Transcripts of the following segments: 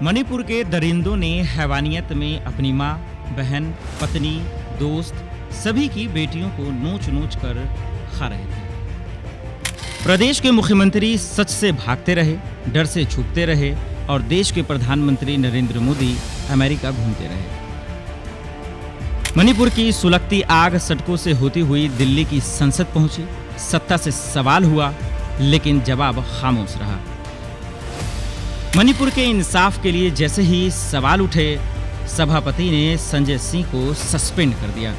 मणिपुर के दरिंदों ने हैवानियत में अपनी माँ, बहन, पत्नी, दोस्त सभी की बेटियों को नोच नोच कर खा रहे थे। प्रदेश के मुख्यमंत्री सच से भागते रहे, डर से छुपते रहे और देश के प्रधानमंत्री नरेंद्र मोदी अमेरिका घूमते रहे। मणिपुर की सुलगती आग सड़कों से होती हुई दिल्ली की संसद पहुंची। सत्ता से सवाल हुआ, लेकिन जवाब खामोश रहा। मणिपुर के इंसाफ के लिए जैसे ही सवाल उठे, सभापति ने संजय सिंह को सस्पेंड कर दिया।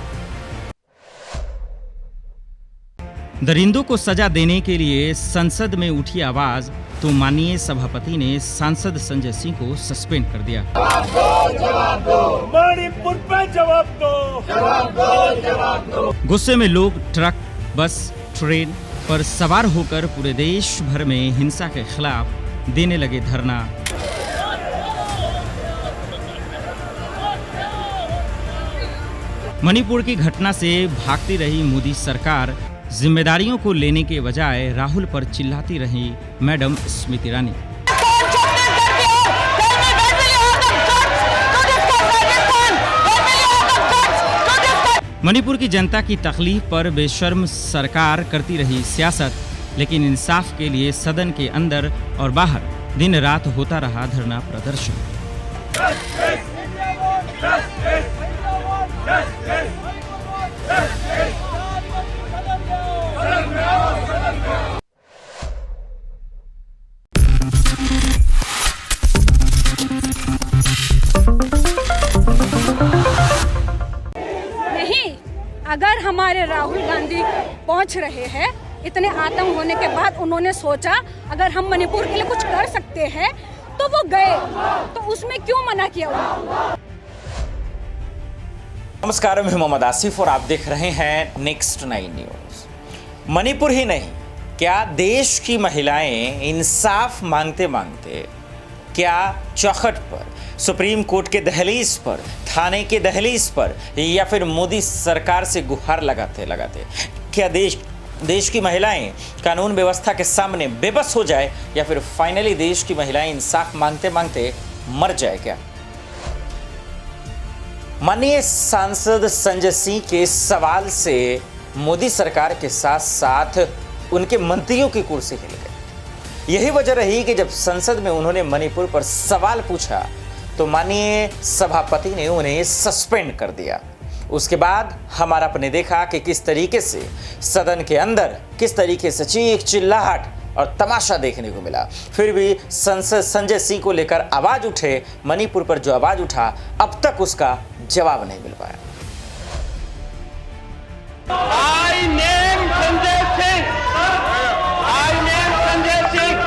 दरिंदों को सजा देने के लिए संसद में उठी आवाज, तो माननीय सभापति ने सांसद संजय सिंह को सस्पेंड कर दिया। जवाब दो, मणिपुर पे जवाब दो, जवाब दो। गुस्से में लोग ट्रक, बस, ट्रेन पर सवार होकर पूरे देश भर में हिंसा के खिलाफ देने लगे धरना। मणिपुर की घटना से भागती रही मोदी सरकार जिम्मेदारियों को लेने के बजाय राहुल पर चिल्लाती रही मैडम स्मृति ईरानी। मणिपुर की जनता की तकलीफ पर बेशर्म सरकार करती रही सियासत, लेकिन इंसाफ के लिए सदन के अंदर और बाहर दिन रात होता रहा धरना प्रदर्शन। नहीं, अगर हमारे राहुल गांधी पहुंच रहे हैं, इतने आतंक होने के बाद उन्होंने सोचा अगर हम मणिपुर के लिए कुछ कर सकते हैं तो वो गए, तो उसमें क्यों मना किया उन्होंने? नमस्कार, मैं मोहम्मद आसिफ और आप देख रहे हैं नेक्स्ट 9 न्यूज। मणिपुर ही नहीं, क्या देश की महिलाएं इंसाफ मांगते मांगते क्या चौखट पर, सुप्रीम कोर्ट के दहलीज पर, थाने के दहलीज पर या फिर मोदी सरकार से गुहार लगाते लगाते क्या देश की महिलाएं कानून व्यवस्था के सामने बेबस हो जाए या फिर फाइनली देश की महिलाएं इंसाफ मांगते मांगते मर जाए क्या? माननीय सांसद संजय सिंह के सवाल से मोदी सरकार के साथ साथ उनके मंत्रियों की कुर्सी हिल गई। यही वजह रही कि जब संसद में उन्होंने मणिपुर पर सवाल पूछा तो माननीय सभापति ने उन्हें सस्पेंड कर दिया। उसके बाद हमारा आपने देखा कि किस तरीके से सदन के अंदर किस तरीके से चीख चिल्लाहट और तमाशा देखने को मिला। फिर भी संसद संजय सिंह को लेकर आवाज उठे, मणिपुर पर जो आवाज उठा अब तक उसका जवाब नहीं मिल पाया। I name Sanjay Singh. I name Sanjay Singh.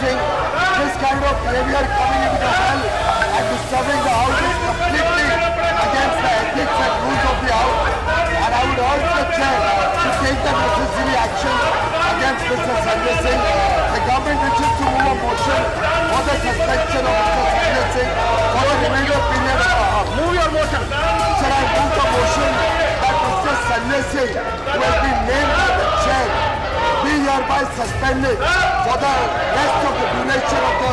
This kind of behavior coming into the hall and disturbing the house is completely against the ethics and rules of the house. And I would urge the chair to take the necessary action against Mr. Sanjay Singh. The government wishes to move a motion for the suspension of Mr. Sanjay Singh for the remainder period of the house. Move your motion. Sir, I move the motion that Mr. Sanjay Singh, who has been named by the chair, be hereby suspended for the rest of the duration of the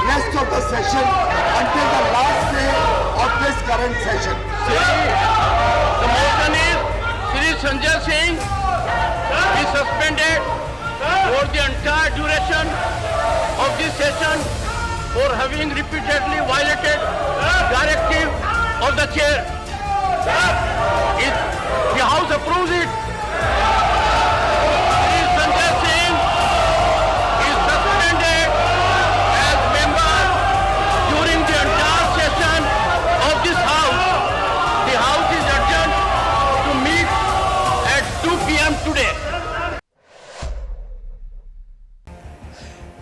rest of the session until the last day of this current session. The motion is Shri Sanjay Singh is suspended for the entire duration of this session for having repeatedly violated directive of the chair. If the House approves it, Shri Sanjay Singh is suspended as member during the entire session of this House. The House is adjourned to meet at 2 p.m. today.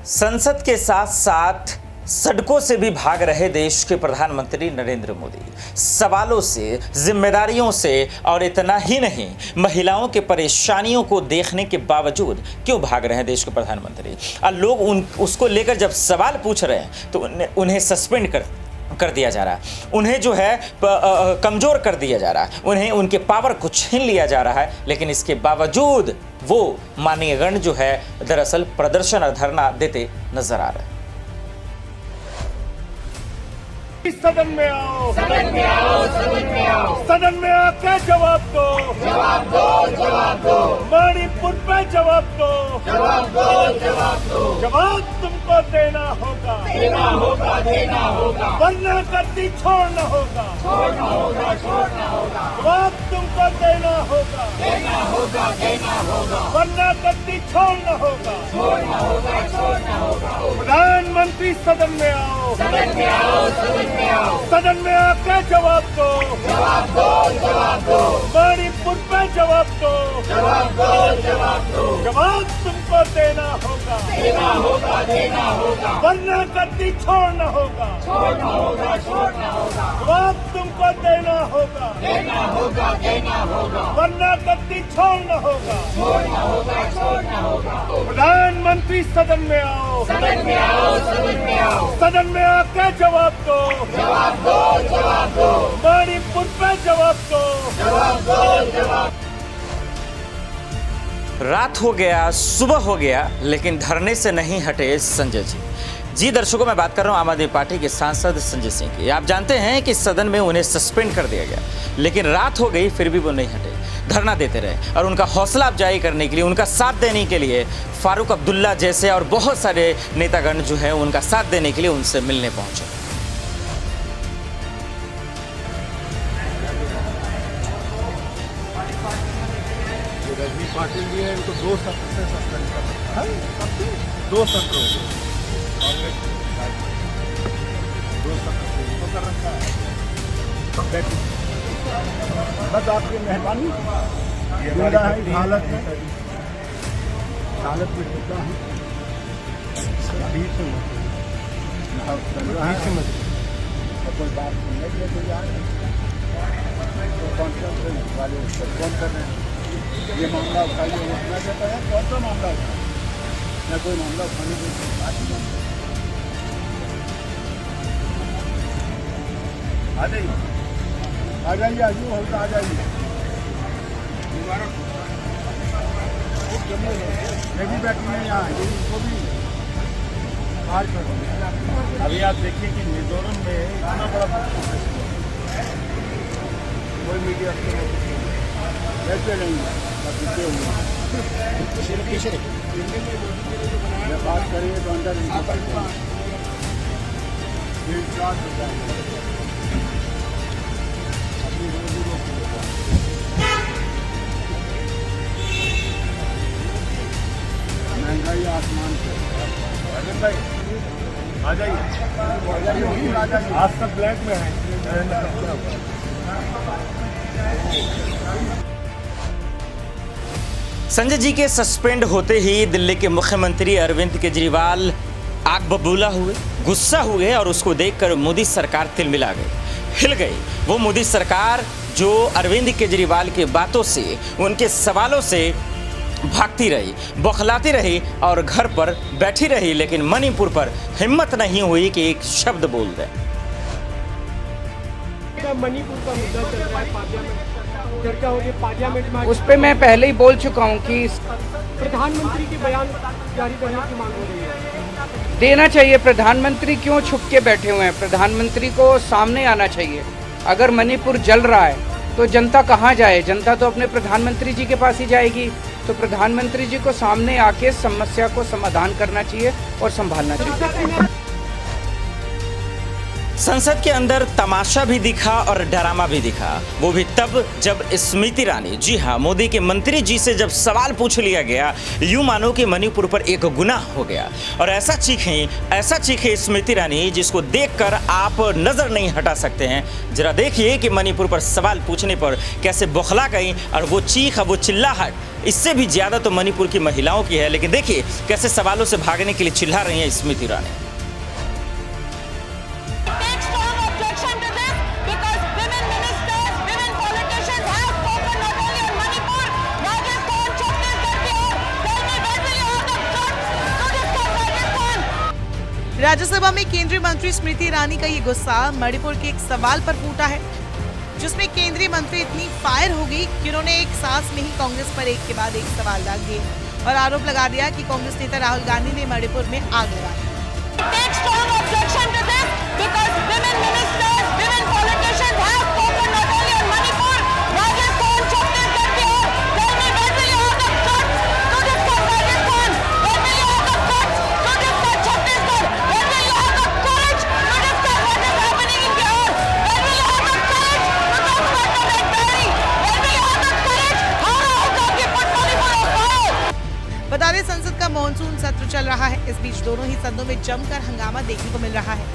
संसद के साथ साथ सड़कों से भी भाग रहे देश के प्रधानमंत्री नरेंद्र मोदी सवालों से, जिम्मेदारियों से और इतना ही नहीं, महिलाओं के परेशानियों को देखने के बावजूद क्यों भाग रहे हैं देश के प्रधानमंत्री? और लोग उसको लेकर जब सवाल पूछ रहे हैं तो उन्हें सस्पेंड कर कर दिया जा रहा है, उन्हें जो है कमज़ोर कर दिया जा रहा है, उन्हें उनके पावर को छीन लिया जा रहा है। लेकिन इसके बावजूद वो माननीय गण जो है दरअसल प्रदर्शन और धरना देते नजर आ रहे हैं। सदन में आओ, सदन में आओ, सदन में आओ, सदन में आके जवाब दो, जवाब दो, जवाब दो, मणिपुर पे जवाब दो, जवाब दो, जवाब दो, जवाब तुमको देना होगा, देना होगा, देना होगा, वरना गद्दी छोड़ना होगा, छोड़ना होगा, छोड़ना होगा, जवाब तुमको देना होगा, देना होगा, देना होगा, वरना गद्दी छोड़ना होगा, छोड़ना होगा, छोड़ना होगा। प्रधानमंत्री सदन में आओ, सदन में आओ, सदन में आओ, सदन में आके जवाब दो, जवाब दो, जवाब दो, मणिपुर पे जवाब दो, जवाब दो, जवाब दो, जवाब तुमको देना होगा, देना होगा, देना होगा, वरना गद्दी छोड़ना होगा, छोड़ना होगा, छोड़ना होगा, जवाब तुमको देना होगा, देना होगा, देना होगा, वरना गद्दी छोड़ना होगा, छोड़ना होगा, छोड़ना होगा। प्रधानमंत्री सदन में आओ, सदन में आओ, सदन में आओ, सदन में आके जवाब दो, जवाब दो, जवाब दो, मणिपुर पे जवाब दो, जवाब दो, जवाब। रात हो गया, सुबह हो गया, लेकिन धरने से नहीं हटे संजय जी। जी दर्शकों, मैं बात कर रहा हूं आम आदमी पार्टी के सांसद संजय सिंह की। आप जानते हैं कि सदन में उन्हें सस्पेंड कर दिया गया, लेकिन रात हो गई फिर भी वो नहीं हटे, धरना देते रहे और उनका हौसला अफजाई करने के लिए, उनका साथ देने के लिए फारूक अब्दुल्ला जैसे और बहुत सारे नेतागण जो है उनका साथ देने के लिए उनसे मिलने पहुंचे। रजनी पाटिल भी है, इनको 2 सत्र से सस्पेंड कर रखा है, 2 सत्र हो गए, कांग्रेस 2 सत्र से इनको कर रखा है। बस आपकी मेहरबानी, जिंदा है इस हालत में, हालत में जिंदा है, बीच में कोई बात सुनने के लिए तो जा रहे हैं, तो कॉन्फ्रेंस वाले फोन कर रहे हैं, ये मामला उठाइए, उठना चाहता है, कौन सा मामला उठाए, न कोई मामला उठाने की बात नहीं। आ जाइए, आ जाइए, आजू होता आ जाइए, ये भी बैठी है यहाँ, ये इनको भी बाहर कर। अभी आप देखिए कि मिजोरम में इतना बड़ा कोई मीडिया ऐसे नहीं है, बात करेंगे तो अंदर महंगाई आसमान पे। अजय भाई आ जाइए, आज तक ब्लैक में है। संजय जी के सस्पेंड होते ही दिल्ली के मुख्यमंत्री अरविंद केजरीवाल आग बबूला हुए, गुस्सा हुए और उसको देखकर मोदी सरकार तिलमिला गई, हिल गई। वो मोदी सरकार जो अरविंद केजरीवाल की बातों से, उनके सवालों से भागती रही, बौखलाती रही और घर पर बैठी रही, लेकिन मणिपुर पर हिम्मत नहीं हुई कि एक शब्द बोल दे। मणिपुर का मुद्दा चल रहा है, पार्लियामेंट चर्चा हो रही है, पार्लियामेंट में उस पर मैं पहले ही बोल चुका हूँ कि प्रधानमंत्री के बयान जारी करने की मांग हो रही है। देना चाहिए। प्रधानमंत्री क्यों छुप के बैठे हुए हैं? प्रधानमंत्री को सामने आना चाहिए। अगर मणिपुर जल रहा है तो जनता कहाँ जाए? जनता तो अपने प्रधानमंत्री जी के पास ही जाएगी। तो प्रधानमंत्री जी को सामने आके समस्या को समाधान करना चाहिए और संभालना चाहिए। संसद के अंदर तमाशा भी दिखा और डरामा भी दिखा, वो भी तब जब स्मृति ईरानी, जी हाँ, मोदी के मंत्री जी से जब सवाल पूछ लिया गया, यूं मानो कि मणिपुर पर एक गुनाह हो गया। और ऐसा चीखे स्मृति ईरानी जिसको देखकर आप नजर नहीं हटा सकते हैं। जरा देखिए कि मणिपुर पर सवाल पूछने पर कैसे बौखला गई, और वो चीख, वो चिल्लाहट इससे भी ज्यादा तो मणिपुर की महिलाओं की है। लेकिन देखिए कैसे सवालों से भागने के लिए चिल्ला रही हैं स्मृति ईरानी। राज्यसभा में केंद्रीय मंत्री स्मृति ईरानी का ये गुस्सा मणिपुर के एक सवाल पर फूटा है, जिसमें केंद्रीय मंत्री इतनी फायर हो गई कि उन्होंने एक सांस में ही कांग्रेस पर एक के बाद एक सवाल दाग दिए और आरोप लगा दिया कि कांग्रेस नेता राहुल गांधी ने मणिपुर में आग लगाई। बता दें, संसद का मॉनसून सत्र चल रहा है। इस बीच दोनों ही सदनों में जमकर हंगामा देखने को मिल रहा है,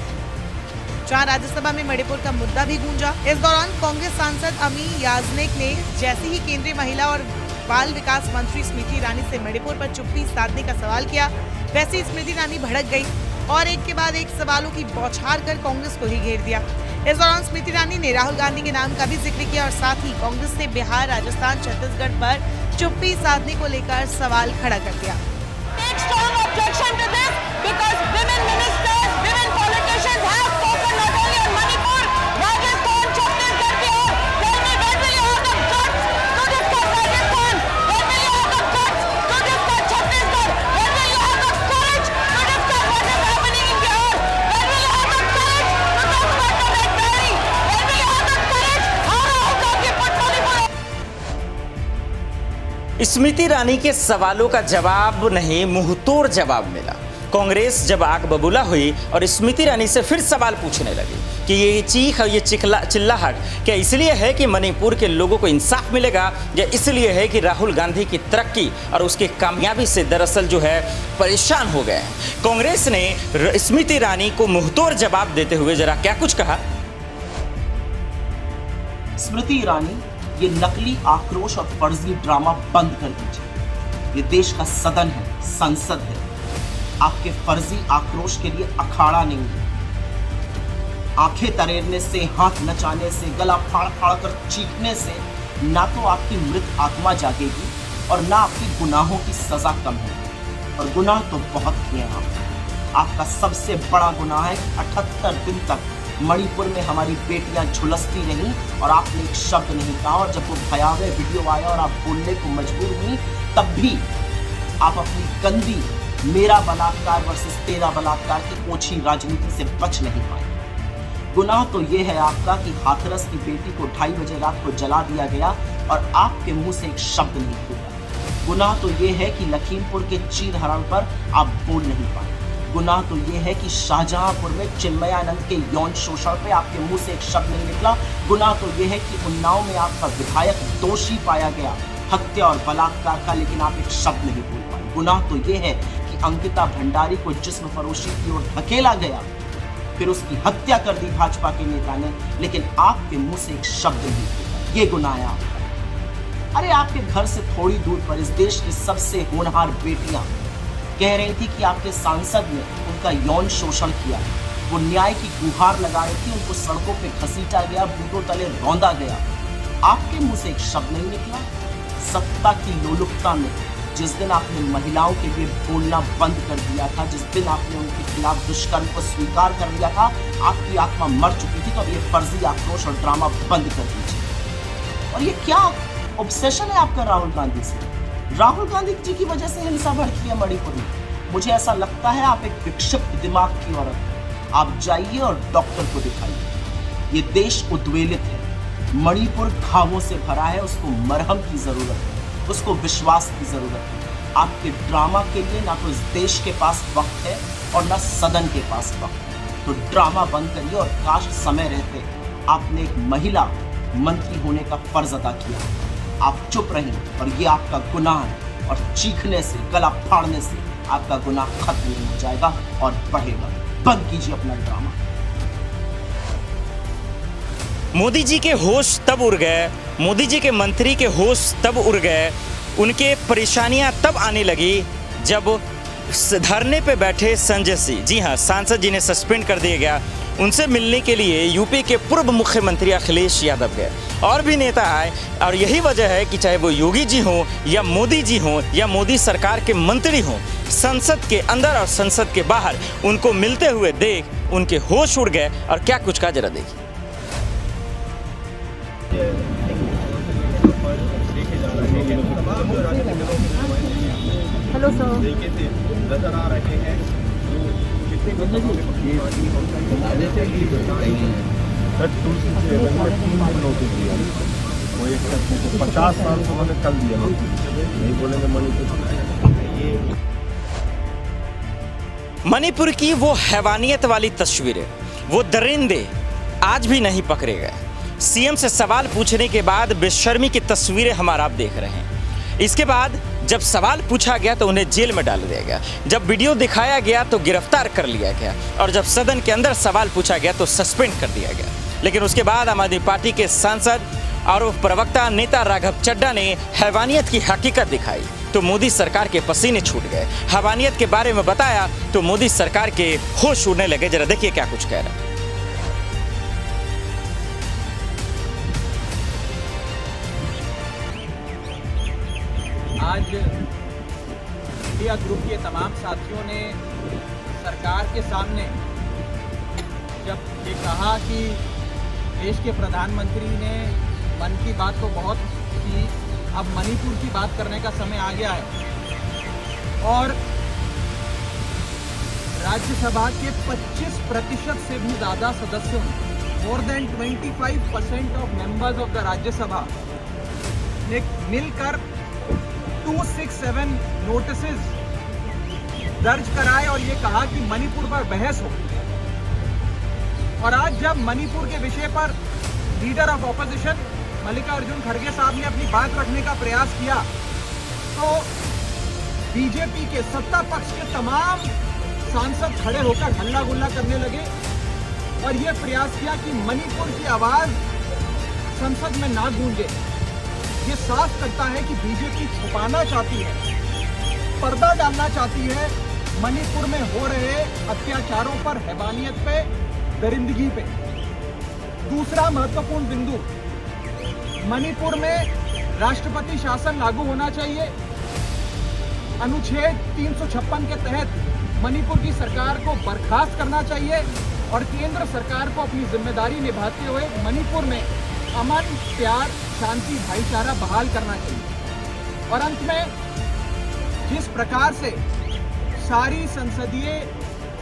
जहां राज्यसभा में मणिपुर का मुद्दा भी गूंजा। इस दौरान कांग्रेस सांसद अमी याजनेक ने जैसे ही केंद्रीय महिला और बाल विकास मंत्री स्मृति ईरानी से मणिपुर पर चुप्पी साधने का सवाल किया, वैसे ही स्मृति ईरानी भड़क गई और एक के बाद एक सवालों की बौछार कर कांग्रेस को ही घेर दिया। इस दौरान स्मृति ईरानी ने राहुल गांधी के नाम का भी जिक्र किया और साथ ही कांग्रेस ने बिहार, राजस्थान, छत्तीसगढ़ पर चुप्पी साधने को लेकर सवाल खड़ा कर दिया। स्मृति ईरानी के सवालों का जवाब नहीं, मुंहतोड़ जवाब मिला। कांग्रेस जब आग बबूला हुई और स्मृति ईरानी से फिर सवाल पूछने लगी कि ये चीख और ये चिल्लाहट क्या इसलिए है कि मणिपुर के लोगों को इंसाफ मिलेगा, या इसलिए है कि राहुल गांधी की तरक्की और उसकी कामयाबी से दरअसल जो है परेशान हो गए हैं। कांग्रेस ने स्मृति ईरानी को मुंहतोड़ जवाब देते हुए जरा क्या कुछ कहा। स्मृति ईरानी, ये नकली आक्रोश और फर्जी ड्रामा बंद कर दीजिए। ये देश का सदन है, संसद है। आपके फर्जी आक्रोश के लिए अखाड़ा नहीं है। आंखें तरेरने से, हाथ नचाने से, गला फाड़ फाड़ कर चीखने से ना तो आपकी मृत आत्मा जागेगी और ना आपकी गुनाहों की सजा कम होगी। और गुनाह तो बहुत किए हैं आपका सबसे बड़ा गुनाह है कि 78 दिन तक मणिपुर में हमारी बेटियां झुलसती रहीं और आपने एक शब्द नहीं कहा। और जब वो भयावह वीडियो आया और आप बोलने को मजबूर हुई, तब भी आप अपनी गंदी मेरा बलात्कार वर्सेस तेरा बलात्कार की ओछी राजनीति से बच नहीं पाए। गुनाह तो ये है आपका कि हाथरस की बेटी को 2:30 बजे रात को जला दिया गया और आपके मुंह से एक शब्द नहीं फूटा। गुनाह तो ये है कि लखीमपुर के चीरहरण पर आप बोल नहीं पाए। गुनाह तो ये है कि शाहजहांपुर में चिन्मयानंद के यौन शोषण पे आपके मुंह से एक शब्द नहीं निकला। गुनाह तो ये है कि उन्नाव में आपका विधायक दोषी पाया गया हत्या और बलात्कार का, लेकिन आप एक शब्द नहीं बोल पाए। गुनाह तो ये है कि अंकिता भंडारी को जिस्म फरोशी की ओर धकेला गया, फिर उसकी हत्या कर दी भाजपा के नेता ने, लेकिन आपके मुंह से एक शब्द नहीं बोला। ये गुनाह है आपका। अरे आपके घर से थोड़ी दूर पर इस देश की सबसे होनहार बेटियां कह रही थी कि आपके सांसद ने उनका यौन शोषण किया। वो न्याय की गुहार लगा रही थी, उनको सड़कों पे घसीटा गया, बूटों तले रौंदा गया। आपके मुंह से एक शब्द नहीं निकला। सत्ता की लोलुपता में जिस दिन आपने महिलाओं के लिए बोलना बंद कर दिया था, जिस दिन आपने उनके खिलाफ दुष्कर्म को स्वीकार कर लिया था, आपकी आत्मा मर चुकी थी। तो अब ये फर्जी आक्रोश और ड्रामा बंद कर दीजिए। और ये क्या ऑब्सेशन है आपका राहुल गांधी से? राहुल गांधी जी की वजह से हिंसा भड़की है मणिपुर में। मुझे ऐसा लगता है आप एक विक्षिप्त दिमाग की औरत हैं। आप जाइए और डॉक्टर को दिखाइए। ये देश उद्वेलित है, मणिपुर घावों से भरा है, उसको मरहम की जरूरत है, उसको विश्वास की जरूरत है। आपके ड्रामा के लिए ना तो इस देश के पास वक्त है और ना सदन के पास वक्त है। तो ड्रामा बंद करिए और काश समय रहते आपने एक महिला मंत्री होने का फर्ज अदा किया। आप चुप रहिए और ये आपका गुनाह है, और चीखने से, गला फाड़ने से आपका गुनाह खत्म नहीं हो जाएगा और बढ़ेगा। बंद कीजिए अपना ड्रामा। मोदी जी के होश तब उड़ गए, मोदी जी के मंत्री के होश तब उड़ गए, उनके परेशानियां तब आने लगी जब धरने पे बैठे संजय सिंह, जी हाँ, सांसद जिन्हें सस्पेंड कर दिया गया, उनसे मिलने के लिए यूपी के पूर्व मुख्यमंत्री अखिलेश यादव गए। और भी नेता आए और यही वजह है कि चाहे वो योगी जी हों या मोदी जी हों या मोदी सरकार के मंत्री हों, संसद के अंदर और संसद के बाहर उनको मिलते हुए देख उनके होश उड़ गए। और क्या कुछ कहा, जरा देखिए। Hello sir. नजर आ रहे हैं तुलसी से 50 साल से उन्होंने कल दिया, नहीं बोलेंगे मणिपुर की वो हैवानियत वाली तस्वीरें, वो दरिंदे आज भी नहीं पकड़े गए। सीएम से सवाल पूछने के बाद बेशर्मी की तस्वीरें हमारा आप देख रहे हैं। इसके बाद जब सवाल पूछा गया तो उन्हें जेल में डाल दिया गया, जब वीडियो दिखाया गया तो गिरफ्तार कर लिया गया, और जब सदन के अंदर सवाल पूछा गया तो सस्पेंड कर दिया गया। लेकिन उसके बाद आम आदमी पार्टी के सांसद और प्रवक्ता नेता राघव चड्ढा ने हैवानियत की हकीकत दिखाई तो मोदी सरकार के पसीने छूट गए। हैवानियत के बारे में बताया तो मोदी सरकार के होश उड़ने लगे। जरा देखिए क्या कुछ कह रहा है। आज इंडिया ग्रुप के तमाम साथियों ने सरकार के सामने जब ये कहा कि देश के प्रधानमंत्री ने मन की बात तो बहुत की, अब मणिपुर की बात करने का समय आ गया है, और राज्यसभा के 25% से भी ज़्यादा सदस्यों, more than 25% of members of the Rajya Sabha ने मिलकर 267 नोटिसेस दर्ज कराए और ये कहा कि मणिपुर पर बहस हो। और आज जब मणिपुर के विषय पर लीडर ऑफ ऑपोजिशन मल्लिकार्जुन खड़गे साहब ने अपनी बात रखने का प्रयास किया तो बीजेपी के सत्ता पक्ष के तमाम सांसद खड़े होकर हल्ला गुल्ला करने लगे और ये प्रयास किया कि मणिपुर की आवाज संसद में ना गूंजे। ये साफ करता है कि बीजेपी छुपाना चाहती है, पर्दा डालना चाहती है मणिपुर में हो रहे अत्याचारों पर, हैवानियत पे, दरिंदगी पे। दूसरा महत्वपूर्ण बिंदु, मणिपुर में राष्ट्रपति शासन लागू होना चाहिए। अनुच्छेद 356 के तहत मणिपुर की सरकार को बर्खास्त करना चाहिए और केंद्र सरकार को अपनी जिम्मेदारी निभाते हुए मणिपुर में अमन, प्यार, शांति, भाईचारा बहाल करना चाहिए। और अंत में जिस प्रकार से सारी संसदीय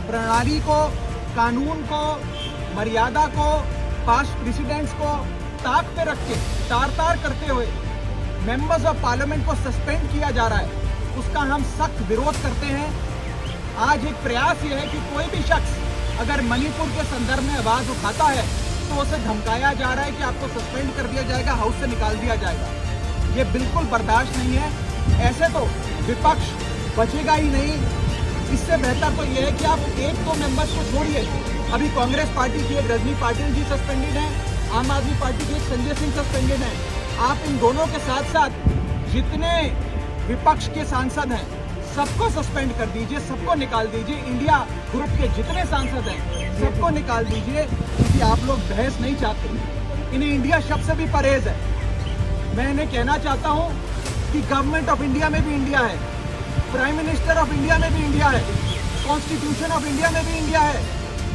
प्रणाली को, कानून को, मर्यादा को, पास्ट प्रेसिडेंट्स को ताक पे रख के तार-तार करते हुए मेंबर्स ऑफ पार्लियामेंट को सस्पेंड किया जा रहा है, उसका हम सख्त विरोध करते हैं। आज एक प्रयास ये है कि कोई भी शख्स अगर मणिपुर के संदर्भ में आवाज उठाता है तो उसे धमकाया जा रहा है कि आपको सस्पेंड कर दिया जाएगा, हाउस से निकाल दिया जाएगा। ये बिल्कुल बर्दाश्त नहीं है। ऐसे तो विपक्ष बचेगा ही नहीं। इससे बेहतर तो ये है कि आप एक दो मेंबर्स को छोड़िए। अभी कांग्रेस पार्टी की एक रजनी पाटिल जी सस्पेंडेड है, आम आदमी पार्टी के एक संजय सिंह सस्पेंडेड है। आप इन दोनों के साथ साथ जितने विपक्ष के सांसद हैं सबको सस्पेंड कर दीजिए, सबको निकाल दीजिए। इंडिया ग्रुप के जितने सांसद हैं सबको निकाल दीजिए, क्योंकि आप लोग बहस नहीं चाहते। इन्हें इंडिया शब्द से भी परहेज है। मैं इन्हें कहना चाहता हूँ कि गवर्नमेंट ऑफ इंडिया में भी इंडिया है, प्राइम मिनिस्टर ऑफ इंडिया में भी इंडिया है, कॉन्स्टिट्यूशन ऑफ इंडिया में भी इंडिया है,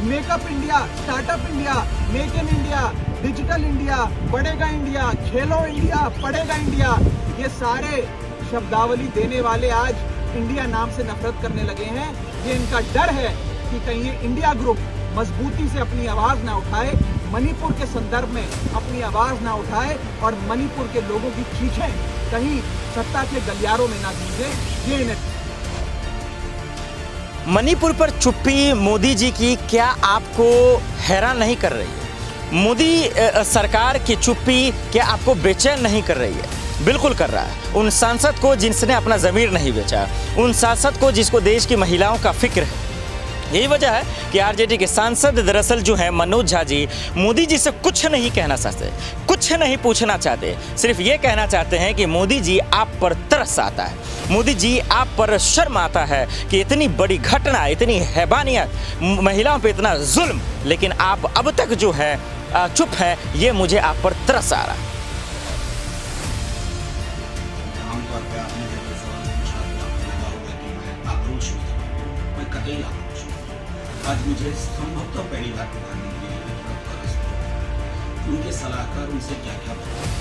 makeup India, startup India, make in India, digital India, बढ़ेगा इंडिया, खेलो इंडिया, पढ़ेगा इंडिया, ये सारे शब्दावली देने वाले आज इंडिया नाम से नफरत करने लगे हैं। ये इनका डर है कि कहीं ये इंडिया ग्रुप मजबूती से अपनी आवाज ना उठाए, मणिपुर के संदर्भ में अपनी आवाज ना उठाए और मणिपुर के लोगों की चीखें कहीं सत्ता के गलियारों में ना गूंजे। ये इन्हें मणिपुर पर चुप्पी मोदी जी की क्या आपको हैरान नहीं कर रही है? मोदी सरकार की चुप्पी क्या आपको बेचैन नहीं कर रही है? बिल्कुल कर रहा है। उन सांसद को जिसने अपना ज़मीर नहीं बेचा, उन सांसद को जिसको देश की महिलाओं का फिक्र है, यही वजह है कि आरजेडी के सांसद दरअसल जो है मनोज झा जी मोदी जी से कुछ नहीं कहना चाहते, कुछ नहीं पूछना चाहते, सिर्फ ये कहना चाहते हैं कि मोदी जी आप पर तरस आता है, मोदी जी आप पर शर्म आता है कि इतनी बड़ी घटना, इतनी हैवानियत, महिलाओं पे इतना जुल्म, लेकिन आप अब तक जो है चुप हैं, ये मुझे आप पर तरस आ रहा है। आमतौर पर आपने जब ये सवाल पूछा तो आपको लगा होगा कि मैं आक्रोश में था, मैं कतई आक्रोश में था। आज मुझे संभवतः पहली बार प्रधानमंत्री जी की तरफ तरस हुआ। उनके सलाहकार उनसे क्या क्या बताते हैं,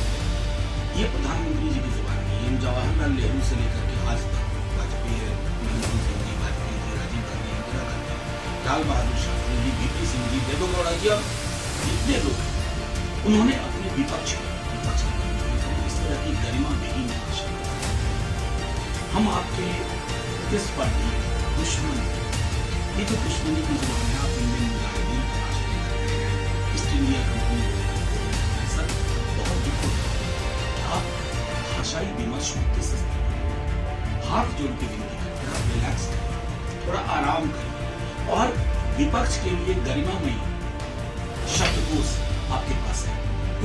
ये प्रधानमंत्री जी की जुबान नहीं है। जवाहरलाल नेहरू से लेकर के आज तक वाजपेयी, मनमोहन सिंह जी, वाजपेयी जी, राजीव गांधी, इंदिरा गांधी, लाल बहादुर शास्त्री जी, वीपी सिंह जी, देवेगौड़ा जी, अब जितने लोग उन्होंने अपने विपक्ष इस तरह की गरिमा विहीन भाषा, हम आपके प्रतिस्पर्धी दुश्मन, ये जो दुश्मनी की जुबान है, आप इंडियन मुजाहिदीन का राष्ट्रीय करते हैं, ईस्ट इंडिया कंपनी, सर बहुत दुख होता है। आप भाषाई विमर्श मुक्ति से हाथ जोड़ के विनती करते हैं, आप रिलैक्स करें, थोड़ा आराम करें और विपक्ष के लिए गरिमामयी शब्दकोश आपके पास है,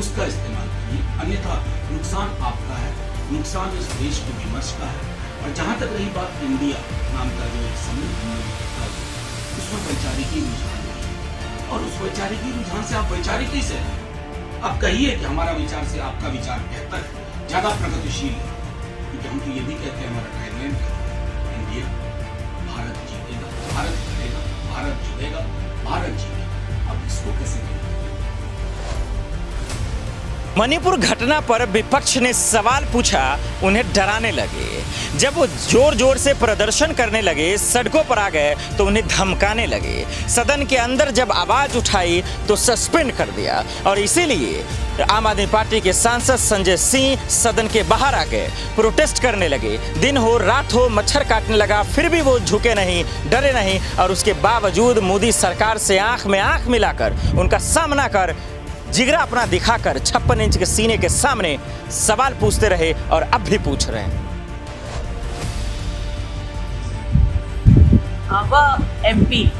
उसका इस्तेमाल करिए, अन्यथा नुकसान आपका है, नुकसान इस देश के विमर्श का है। और जहां तक रही बात इंडिया नाम का जो एक समूह, उसमें वैचारिकी रुझान है और उस वैचारिकी रुझान से आप वैचारिकी से आप कहिए कि हमारा विचार से आपका विचार बेहतर है, ज्यादा प्रगतिशील है, क्योंकि हम तो ये भी कहते हैं, हमारा टैगलाइन है इंडिया, भारत जीतेगा, भारत करेगा, भारत जुड़ेगा, भारत जीतेगा। अब इसको कैसे कहें? मणिपुर घटना पर विपक्ष ने सवाल पूछा, उन्हें डराने लगे। जब वो जोर जोर से प्रदर्शन करने लगे, सड़कों पर आ गए, तो उन्हें धमकाने लगे। सदन के अंदर जब आवाज उठाई तो सस्पेंड कर दिया और इसीलिए आम आदमी पार्टी के सांसद संजय सिंह सदन के बाहर आ गए, प्रोटेस्ट करने लगे। दिन हो रात हो मच्छर काटने लगा, फिर भी वो झुके नहीं, डरे नहीं और उसके बावजूद मोदी सरकार से आंख में आंख मिलाकर, उनका सामना कर, जिगरा अपना दिखाकर 56 इंच के सीने के सामने सवाल पूछते रहे और अब भी पूछ रहे हैं। Our MP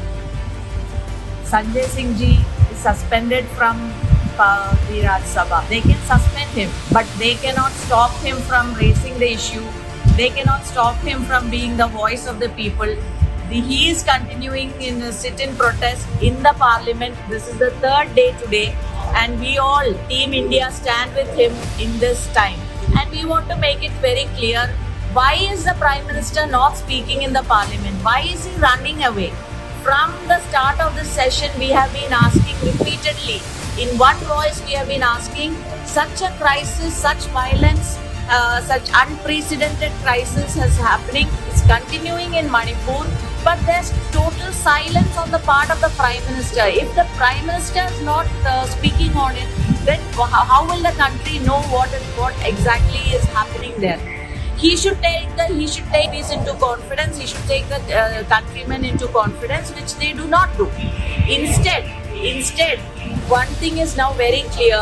Sanjay Singh ji is suspended from the Raj Sabha. They can suspend him, but they cannot stop him from raising the issue. They cannot stop him from being the voice of the people. He is continuing in a sit-in protest in the parliament. This is the third day today, and we all, Team India, stand with him in this time. And we want to make it very clear, why is the Prime Minister not speaking in the parliament? Why is he running away? From the start of the session, we have been asking repeatedly, in one voice we have been asking, such a crisis, such violence, such unprecedented crisis is happening, it's continuing in Manipur, but there's total silence on the part of the Prime Minister. If the Prime Minister is not speaking on it, then how will the country know what exactly is happening there? He should take this into confidence. He should take the countrymen into confidence, which they do not do. Instead, one thing is now very clear.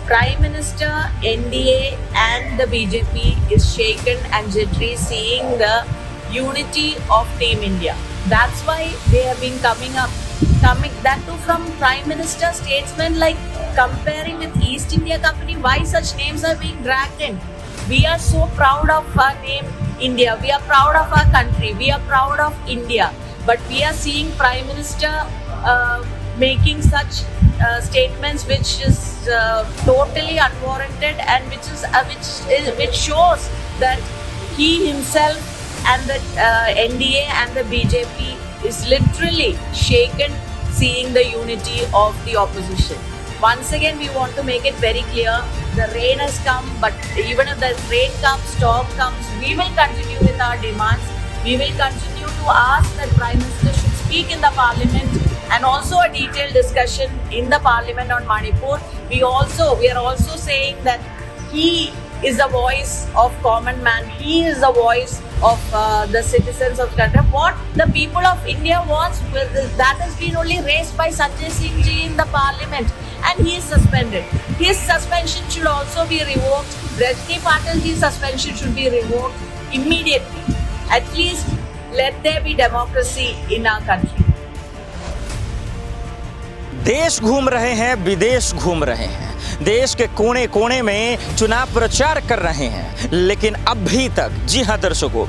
Prime Minister, NDA and the BJP is shaken and jittery, seeing the unity of Team India. That's why they have been coming that too from Prime Minister statesmen, like comparing with East India Company. Why such names are being dragged in? We are so proud of our name, India. We are proud of our country. We are proud of India. But we are seeing Prime Minister making such statements which is totally unwarranted, and which shows that he himself and the NDA and the BJP is literally shaken, seeing the unity of the opposition. Once again, we want to make it very clear, the rain has come, but even if the rain comes, storm comes, we will continue with our demands. We will continue to ask that Prime Minister should speak in the parliament, and also a detailed discussion in the parliament on Manipur. We are also saying that he is the voice of common man. He is the voice of the citizens of the country. What the people of India wants, that has been only raised by Sanjay Singh ji in the parliament, and he is suspended. His suspension should also be revoked. Rajni Patil ji's suspension should be revoked immediately. At least let there be democracy in our country. देश घूम रहे हैं, विदेश घूम रहे हैं, देश के कोने कोने में चुनाव प्रचार कर रहे हैं, लेकिन अभी तक, जी हां दर्शकों,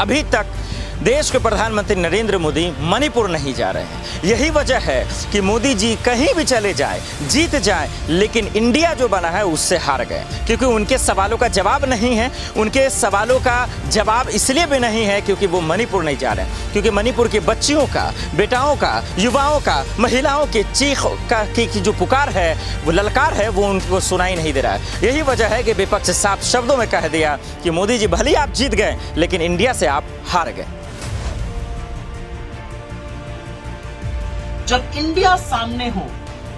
अभी तक देश के प्रधानमंत्री नरेंद्र मोदी मणिपुर नहीं जा रहे हैं। यही वजह है कि मोदी जी कहीं भी चले जाए, जीत जाए, लेकिन इंडिया जो बना है उससे हार गए, क्योंकि उनके सवालों का जवाब नहीं है। उनके सवालों का जवाब इसलिए भी नहीं है क्योंकि वो मणिपुर नहीं जा रहे हैं, क्योंकि मणिपुर के बच्चियों का, बेटाओं का, युवाओं का, महिलाओं के चीख की जो पुकार है, वो ललकार है, वो उनको सुनाई नहीं दे रहा है। यही वजह है कि विपक्ष साफ शब्दों में कह दिया कि मोदी जी भले ही आप जीत गए, लेकिन इंडिया से आप हार गए। जब इंडिया सामने हो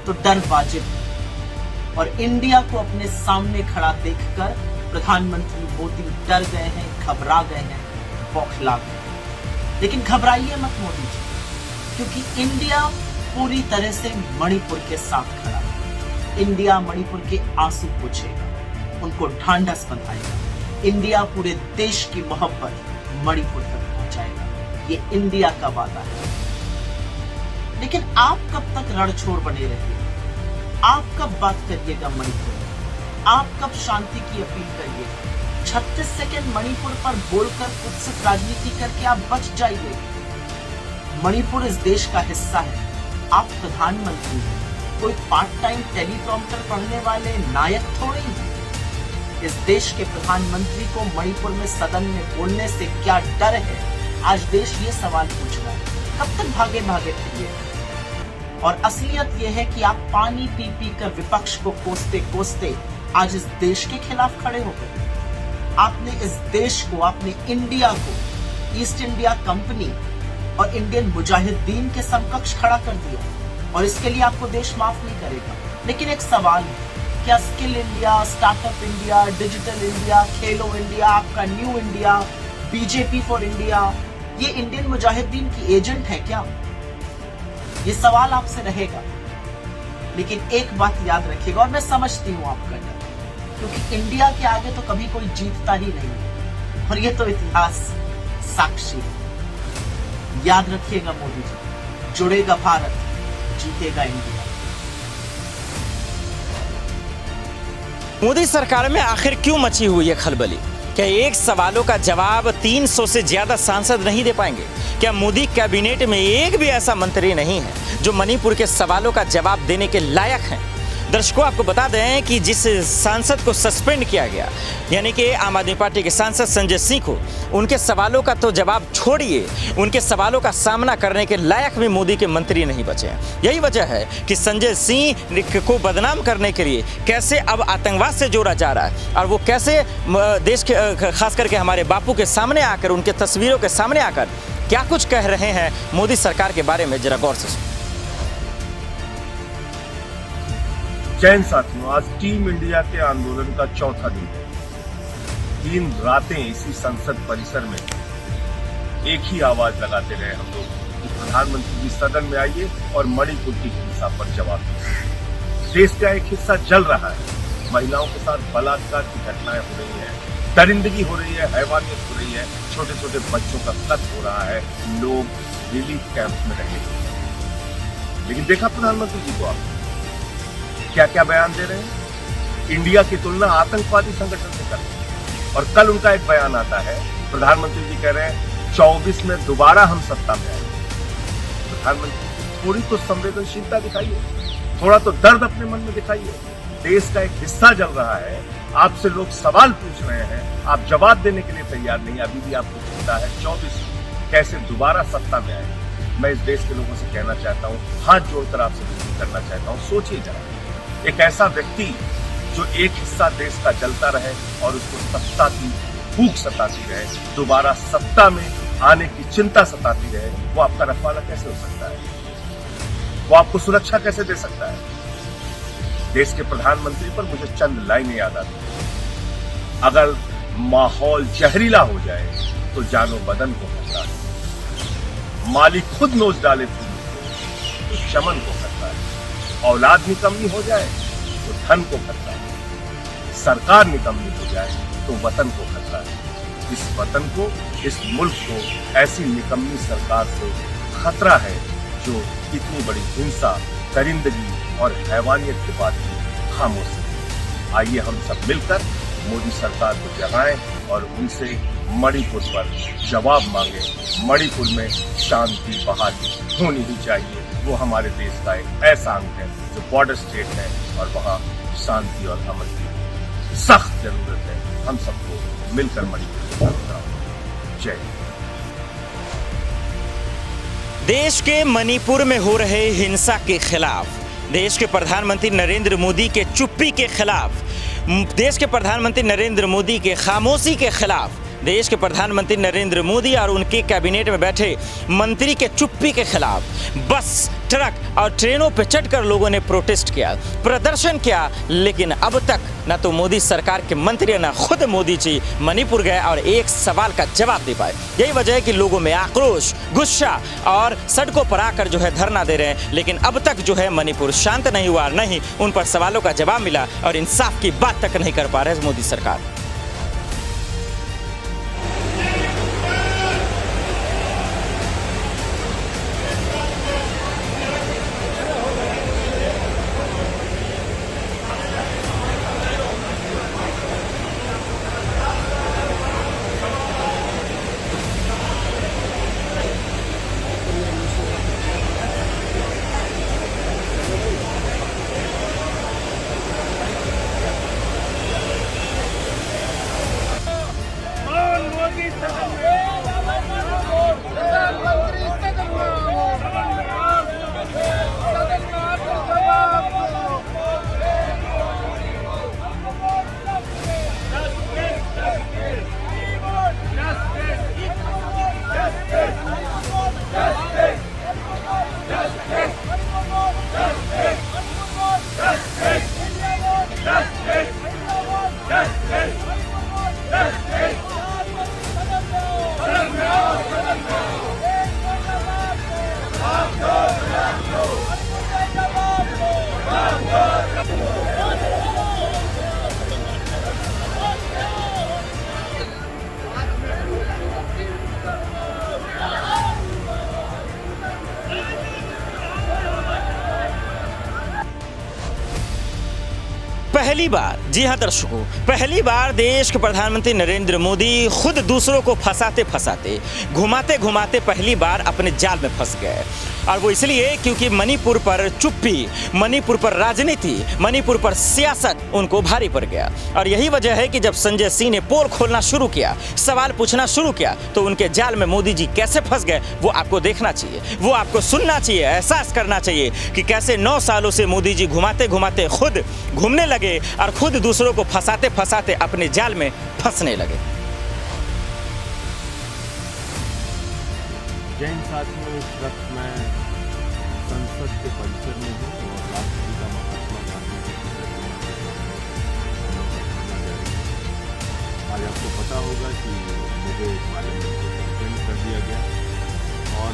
तो डर वाजिब है, और इंडिया को अपने सामने खड़ा देखकर प्रधानमंत्री मोदी डर गए हैं, घबरा गए हैं, बौखला गए। लेकिन घबराइए मत मोदी जी, क्योंकि इंडिया पूरी तरह से मणिपुर के साथ खड़ा है। इंडिया मणिपुर के आंसू पोंछेगा, उनको ढांढस बंधाएगा। इंडिया पूरे देश की मोहब्बत मणिपुर तक पहुंचाएगा। ये इंडिया का वादा है। लेकिन आप कब तक रणछोड़ बने रहिए? आप कब बात करिएगा मणिपुर? आप कब शांति की अपील करिएगा? 36 सेकंड मणिपुर पर बोलकर उत्सुक राजनीति करके आप बच जाइए। मणिपुर इस देश का हिस्सा है। आप प्रधानमंत्री हैं, कोई पार्ट टाइम टेलीप्रॉम्प्टर पढ़ने वाले नायक थोड़े हैं। इस देश के प्रधानमंत्री को मणिपुर में सदन में बोलने से क्या डर है? आज देश ये सवाल पूछ रहा है। कब तक भागे भागे फिरिए? और असलियत यह है कि आप पानी पी पी कर विपक्ष को कोसते कोसते आज इस देश के खिलाफ खड़े हो गए। आपने इस देश को, आपने इंडिया को ईस्ट इंडिया कंपनी और इंडियन मुजाहिदीन के समकक्ष खड़ा कर दिया, और इसके लिए आपको देश माफ नहीं करेगा। लेकिन एक सवाल है, क्या skill India, startup India, digital India, खेलो इंडिया, आपका new India, BJP for India, ये इंडियन मुजाहिदीन की एजेंट है क्या? ये सवाल आपसे रहेगा। लेकिन एक बात याद रखिएगा, और मैं समझती हूं आपका डर, क्योंकि इंडिया के आगे तो कभी कोई जीतता ही नहीं है, और ये तो इतिहास साक्षी है। याद रखिएगा मोदी जी, जुड़ेगा भारत, जीतेगा इंडिया। मोदी सरकार में आखिर क्यों मची हुई है खलबली? क्या एक सवालों का जवाब 300 से ज्यादा सांसद नहीं दे पाएंगे? क्या मोदी कैबिनेट में एक भी ऐसा मंत्री नहीं है जो मणिपुर के सवालों का जवाब देने के लायक हैं? दर्शकों, आपको बता दें कि जिस सांसद को सस्पेंड किया गया, यानी कि आम आदमी पार्टी के सांसद संजय सिंह को, उनके सवालों का तो जवाब छोड़िए, उनके सवालों का सामना करने के लायक भी मोदी के मंत्री नहीं बचे हैं। यही वजह है कि संजय सिंह को बदनाम करने के लिए कैसे अब आतंकवाद से जोड़ा जा रहा है, और वो कैसे देश के, खास करके हमारे बापू के सामने आकर, उनके तस्वीरों के सामने आकर क्या कुछ कह रहे हैं मोदी सरकार के बारे में, जरा गौर से सुनिए। जैन साथियों, आज टीम इंडिया के आंदोलन का चौथा दिन है। 3 रातें इसी संसद परिसर में एक ही आवाज लगाते रहे हम लोग कि प्रधानमंत्री जी सदन में आइए और मणिपुर की हिंसा पर जवाब दीजिए। देश का एक हिस्सा जल रहा है। महिलाओं के साथ बलात्कार की घटनाएं हो रही हैं, दरिंदगी हो रही है, हैवानियत हो रही है, छोटे छोटे बच्चों का कत्ल हो रहा है, लोग रिलीफ कैंप में रहे। लेकिन देखा प्रधानमंत्री जी को आप क्या क्या बयान दे रहे हैं? इंडिया की तुलना आतंकवादी संगठन से कर रहे हैं। और कल उनका एक बयान आता है, प्रधानमंत्री जी कह रहे हैं 24 में दोबारा हम सत्ता में आएंगे। प्रधानमंत्री थोड़ी तो संवेदनशीलता दिखाइए, थोड़ा तो दर्द अपने मन में दिखाइए। देश का एक हिस्सा जल रहा है, आपसे लोग सवाल पूछ रहे हैं, आप जवाब देने के लिए तैयार नहीं। अभी भी आपको चिंता है 24 कैसे दोबारा सत्ता में आए। मैं इस देश के लोगों से कहना चाहता हूँ, हाथ जोड़कर आपसे विनती करना चाहता हूँ, सोचिए जरा, एक ऐसा व्यक्ति जो एक हिस्सा देश का जलता रहे और उसको सत्ता की भूख सताती रहे, दोबारा सत्ता में आने की चिंता सताती रहे, वो आपका रखवाला कैसे हो सकता है? वो आपको सुरक्षा कैसे दे सकता है? देश के प्रधानमंत्री पर मुझे चंद लाइनें याद आती हैं। अगर माहौल जहरीला हो जाए तो जानो बदन को खतरा है। मालिक खुद नोच डाले फूल तो चमन को खतरा है। औलाद निकम्मी हो जाए तो धन को खतरा है। सरकार निकम्मी हो जाए तो वतन को खतरा है। इस वतन को, इस मुल्क को ऐसी निकम्मी सरकार से खतरा है जो इतनी बड़ी हिंसा दरिंदगी और हैवानियत के बाद भी खामोश है। आइए हम सब मिलकर मोदी सरकार को जगाएं और उनसे मणिपुर पर जवाब मांगे। मणिपुर में शांति बहाली होनी ही चाहिए। वो हमारे देश का एक ऐसा अंग है जो बॉर्डर स्टेट है और वहाँ शांति और अमन की सख्त जरूरत है। हम सबको मिलकर मणिपुर को जय हिंद। देश के मणिपुर में हो रहे हिंसा के खिलाफ, देश के प्रधानमंत्री नरेंद्र मोदी के चुप्पी के खिलाफ, देश के प्रधानमंत्री नरेंद्र मोदी के खामोशी के खिलाफ, देश के प्रधानमंत्री नरेंद्र मोदी और उनके कैबिनेट में बैठे मंत्री के चुप्पी के खिलाफ बस, ट्रक और ट्रेनों पर चढ़कर लोगों ने प्रोटेस्ट किया, प्रदर्शन किया। लेकिन अब तक न तो मोदी सरकार के मंत्री न खुद मोदी जी मणिपुर गए और एक सवाल का जवाब दे पाए। यही वजह है कि लोगों में आक्रोश, गुस्सा और सड़कों पर आकर जो है धरना दे रहे हैं। लेकिन अब तक जो है मणिपुर शांत नहीं हुआ, नहीं उन पर सवालों का जवाब मिला और इंसाफ की बात तक नहीं कर पा रहे मोदी सरकार। पहली बार, जी हाँ दर्शकों, पहली बार देश के प्रधानमंत्री नरेंद्र मोदी खुद दूसरों को फंसाते फंसाते, घुमाते घुमाते पहली बार अपने जाल में फंस गए। और वो इसलिए क्योंकि मणिपुर पर चुप्पी, मणिपुर पर राजनीति, मणिपुर पर सियासत उनको भारी पड़ गया। और यही वजह है कि जब संजय सिंह ने पोल खोलना शुरू किया, सवाल पूछना शुरू किया, तो उनके जाल में मोदी जी कैसे फंस गए वो आपको देखना चाहिए, वो आपको सुनना चाहिए, एहसास करना चाहिए कि कैसे 9 सालों से मोदी जी घुमाते घुमाते खुद घूमने लगे और खुद दूसरों को फंसाते फंसाते अपने जाल में फंसने लगे। जैन साथियों, इस वक्त मैं संसद के परिसर में हूँ और राष्ट्रपिता महात्मा गांधी जी की प्रतिमा आज आपको पता होगा कि मुझे पार्लियामेंट को सस्पेंड कर दिया गया और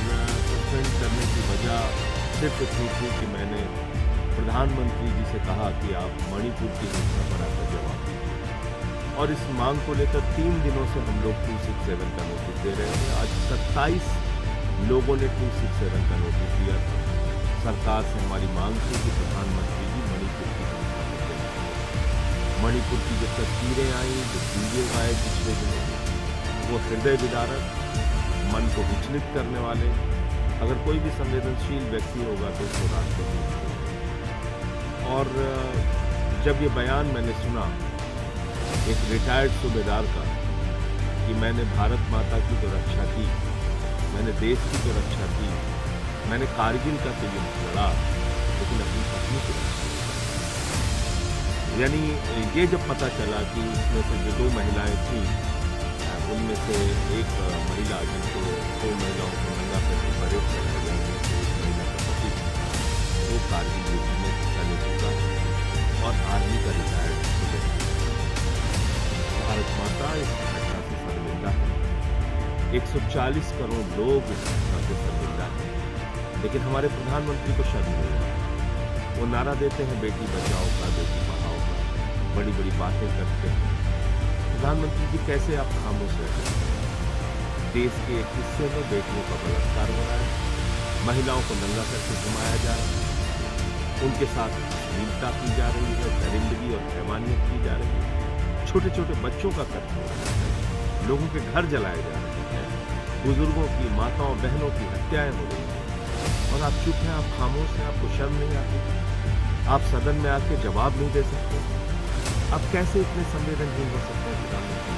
सस्पेंड करने की वजह सिर्फ इतनी थी कि मैंने प्रधानमंत्री जी से कहा कि आप मणिपुर की हिंसा पर आकर जवाब दीजिए। और इस मांग को लेकर 3 दिनों से हम लोग 267 का नोटिस दे रहे हैं। आज 27 लोगों ने 267 का नोटिस दिया था। सरकार से हमारी मांग थी कि प्रधानमंत्री जी मणिपुर की हिंसा पर जवाब दीजिए। मणिपुर की जो तस्वीरें आई, जो वीडियो आए पिछले दिनों, वो हृदय विदारक, मन को विचलित करने वाले, अगर कोई भी संवेदनशील व्यक्ति होगा तो उसको राष्ट्रपति। और जब ये बयान मैंने सुना एक रिटायर्ड सूबेदार का कि मैंने भारत माता की तो रक्षा की, मैंने देश की तो रक्षा की, मैंने कारगिल का तो युद्ध लड़ा, लेकिन अपनी पत्नी की रक्षा की। यानी ये जब पता चला कि इसमें से जो 2 महिलाएं थीं, उनमें से एक महिला जिनको 2 महिलाओं को नंगा करके परेड कराया गया, एक महिला का पति वो कारगिल युद्ध में हिस्सा ले चुका और आर्मी का रिटायर्ड सूबेदार। भारत माता इस घटना से शर्मिंदा है, 140 करोड़ लोग इस घटना से शर्मिंदा है, लेकिन हमारे प्रधानमंत्री को शर्म नहीं है। वो नारा देते हैं बेटी बचाओ का, बेटी पढ़ाओ का, बड़ी बड़ी बातें करते हैं। प्रधानमंत्री जी कैसे आप खामोश रहते हैं? देश के एक हिस्से में बेटियों का बलात्कार हो रहा है, महिलाओं को नंगा करके घुमाया जाए, उनके साथ अश्लीलता की जा रही है, दरिंदगी और हैवानियत की जा रही है, छोटे छोटे बच्चों का कत्ल हो रहा है, लोगों के घर जलाए जा रहे हैं, बुजुर्गों की, माताओं बहनों की हत्याएं हो रही हैं, और आप चुप हैं, आप खामोश हैं, आपको शर्म नहीं आती, आप सदन में आके जवाब नहीं दे सकते। आप कैसे इतने संवेदनहीन हो सकते हैं प्रधानमंत्री?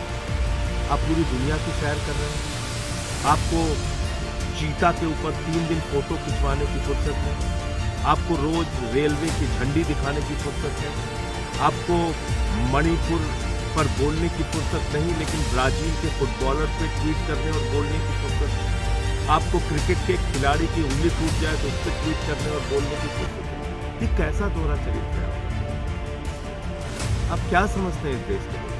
आप पूरी दुनिया की सैर कर रहे हैं, आपको चीता के ऊपर 3 दिन फोटो खिंचवाने की फुर्सत है, आपको रोज रेलवे की झंडी दिखाने की फुर्सत है, आपको मणिपुर पर बोलने की फुर्सत नहीं, लेकिन ब्राजील के फुटबॉलर पे ट्वीट करने और बोलने की फुर्सत है, आपको क्रिकेट के खिलाड़ी की उंगली टूट जाए तो उस पर ट्वीट करने और बोलने की फुर्सत है। ये कैसा दोहरा चरित्र है? आप क्या समझते हैं इस देश के लोग?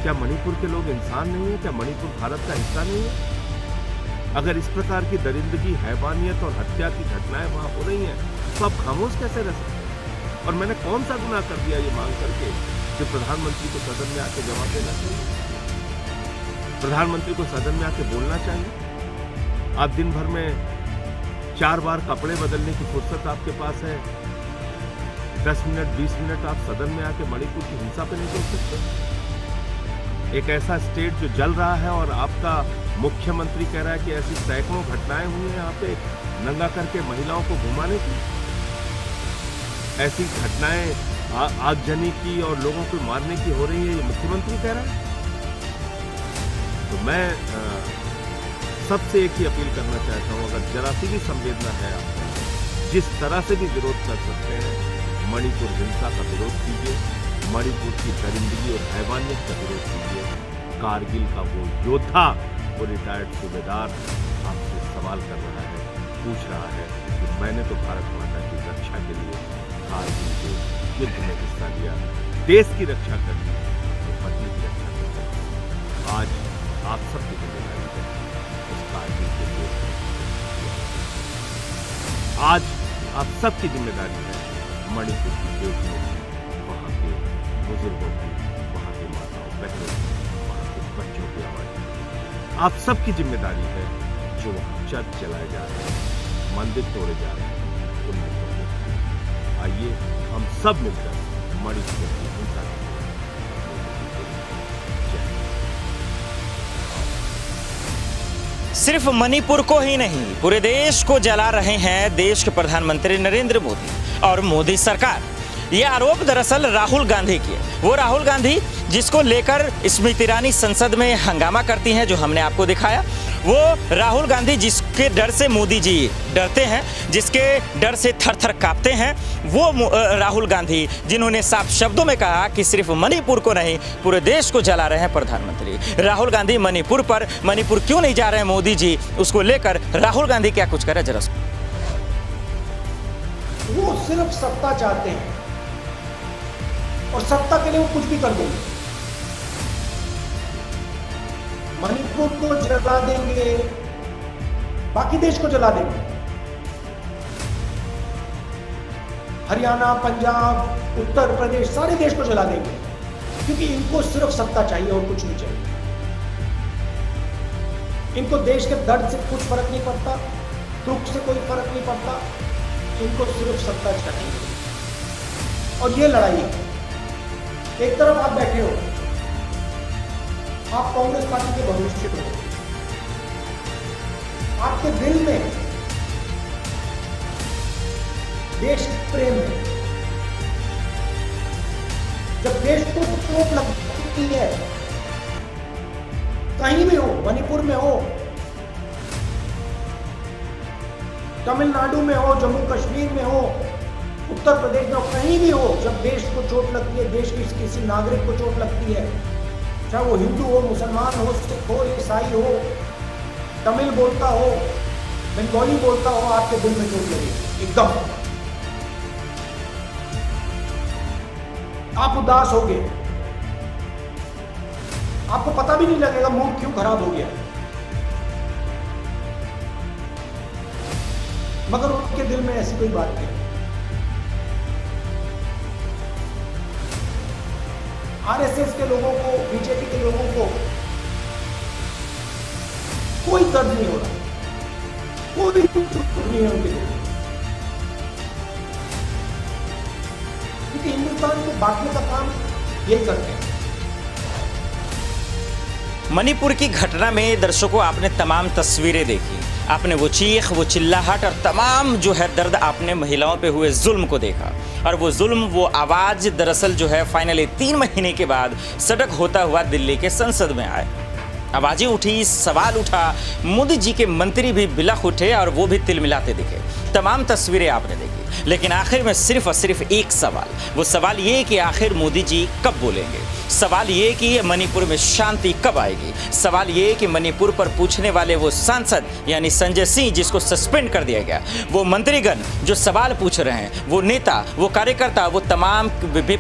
क्या मणिपुर के लोग इंसान नहीं है? क्या मणिपुर भारत का हिस्सा नहीं है? अगर इस प्रकार की दरिंदगी, हैवानियत और हत्या की घटनाएं वहां हो रही हैं, तो आप खामोश कैसे रह सकते हैं? और मैंने कौन सा गुनाह कर दिया ये मांग करके कि प्रधानमंत्री को सदन में आके जवाब देना चाहिए, प्रधानमंत्री को सदन में आके बोलना चाहिए? आप दिन भर में 4 बार कपड़े बदलने की फुर्सत आपके पास है, 10 मिनट 20 मिनट आप सदन में आके मणिपुर की हिंसा पे नहीं बोल सकते? एक ऐसा स्टेट जो जल रहा है और आपका मुख्यमंत्री कह रहा है कि ऐसी सैकड़ों घटनाएं हुई हैं यहाँ पे नंगा करके महिलाओं को घुमाने की, ऐसी घटनाएं आगजनी की और लोगों को मारने की हो रही है, ये मुख्यमंत्री कह रहा है। तो मैं सबसे एक ही अपील करना चाहता हूँ, अगर जरा सी भी संवेदना है आपको, जिस तरह से भी विरोध कर सकते हैं, मणिपुर हिंसा का विरोध कीजिए, मणिपुर की दरिंदगी और हैवानियत का विरोध कीजिए। कारगिल का वो योद्धा, वो रिटायर्ड सूबेदार आपसे सवाल कर रहा है, पूछ रहा है कि मैंने तो भारत माता की रक्षा के लिए कारगिल के युद्ध में हिस्सा लिया, देश की रक्षा कर ली, तो पत्नी की रक्षा कर ली। आज आप सबकी जिम्मेदारी है उस कारगिल के लिए। आज आप सबकी जिम्मेदारी है मणिपुर की बेटियों की, वहाँ के बुजुर्गों की, वहाँ के माताओं बहनों की, वहाँ के बच्चों की आवाज। आप सबकी जिम्मेदारी है जो वहाँ चर्च चलाए जा रहे हैं, मंदिर तोड़े जा रहे हैं, उनमें तोड़े। आइए हम सब मिलकर मणिपुर की हिंसा के सिर्फ मणिपुर को ही नहीं, पूरे देश को जला रहे हैं देश के प्रधानमंत्री नरेंद्र मोदी और मोदी सरकार। ये आरोप दरअसल राहुल गांधी की है। वो राहुल गांधी जिसको लेकर स्मृति ईरानी संसद में हंगामा करती हैं, जो हमने आपको दिखाया। वो राहुल गांधी जिसके डर से मोदी जी डरते हैं, जिसके डर से थर-थर कांपते हैं, वो राहुल गांधी जिन्होंने साफ शब्दों में कहा कि सिर्फ मणिपुर को नहीं, पूरे देश को जला रहे हैं प्रधानमंत्री राहुल गांधी। मणिपुर क्यों नहीं जा रहे हैं मोदी जी, उसको लेकर राहुल गांधी क्या कुछ करे जरा। वो सिर्फ सत्ता चाहते हैं और सत्ता के लिए वो कुछ भी कर देंगे। मणिपुर को जला देंगे, बाकी देश को जला देंगे। हरियाणा, पंजाब, उत्तर प्रदेश, सारे देश को जला देंगे, क्योंकि इनको सिर्फ सत्ता चाहिए और कुछ नहीं चाहिए। इनको देश के दर्द से कुछ फर्क नहीं पड़ता, दुख से कोई फर्क नहीं पड़ता, इनको सिर्फ सत्ता चाहिए। और ये लड़ाई, एक तरफ आप बैठे हो, आप कांग्रेस पार्टी के भविष्य हो, आपके दिल में देश प्रेम है। जब देश को चोट लगती है, कहीं भी हो, मणिपुर में हो, तमिलनाडु में हो, जम्मू कश्मीर में हो, उत्तर प्रदेश में हो, कहीं भी हो, जब देश को चोट लगती है, देश के किसी नागरिक को चोट लगती है, चाहे वो हिंदू हो, मुसलमान हो, सिख हो, ईसाई हो, तमिल बोलता हो, बंगाली बोलता हो, आपके दिल में चोट लगेगी एकदम। आप उदास हो गए, आपको पता भी नहीं लगेगा मूड क्यों खराब हो गया, मगर उनके दिल में ऐसी कोई बात नहीं। आरएसएस के लोगों को, बीजेपी के लोगों को कोई दर्द नहीं हो रहा, कोई दुख नहीं है उनके दिल में। कि हिंदुस्तान को बांटने का काम ये करते हैं। मणिपुर की घटना में दर्शकों आपने तमाम तस्वीरें देखी, आपने वो चीख, वो चिल्लाहट और तमाम जो है दर्द आपने महिलाओं पे हुए जुल्म को देखा। और वो जुल्म, वो आवाज़ दरअसल जो है फाइनली 3 महीने के बाद सड़क होता हुआ दिल्ली के संसद में आए। आवाज़ें उठी, सवाल उठा, मोदी जी के मंत्री भी बिलख उठे और वो भी तिलमिलाते दिखे। तमाम तस्वीरें आपने देखी, लेकिन आखिर में सिर्फ और सिर्फ एक सवाल, वो सवाल ये कि आखिर मोदी जी कब बोलेंगे। सवाल ये कि मणिपुर में शांति कब आएगी। सवाल ये कि मणिपुर पर पूछने वाले वो सांसद यानी संजय सिंह जिसको सस्पेंड कर दिया गया, वो मंत्रीगण जो सवाल पूछ रहे हैं, वो नेता, वो कार्यकर्ता, वो तमाम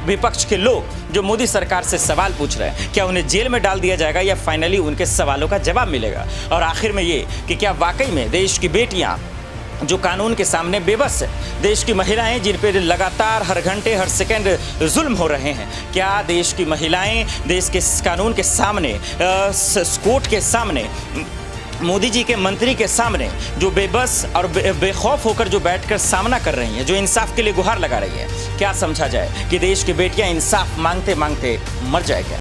विपक्ष के लोग जो मोदी सरकार से सवाल पूछ रहे हैं, क्या उन्हें जेल में डाल दिया जाएगा या फाइनली उनके सवालों का जवाब मिलेगा। और आखिर में ये कि क्या वाकई में देश की बेटियाँ जो कानून के सामने बेबस है, देश की महिलाएं जिन पर लगातार हर घंटे हर सेकंड जुल्म हो रहे हैं, क्या देश की महिलाएं देश के कानून के सामने, कोर्ट के सामने, मोदी जी के मंत्री के सामने जो बेबस और बेखौफ होकर जो बैठकर सामना कर रही हैं, जो इंसाफ के लिए गुहार लगा रही है, क्या समझा जाए कि देश की बेटियां इंसाफ मांगते मांगते मर जाए क्या।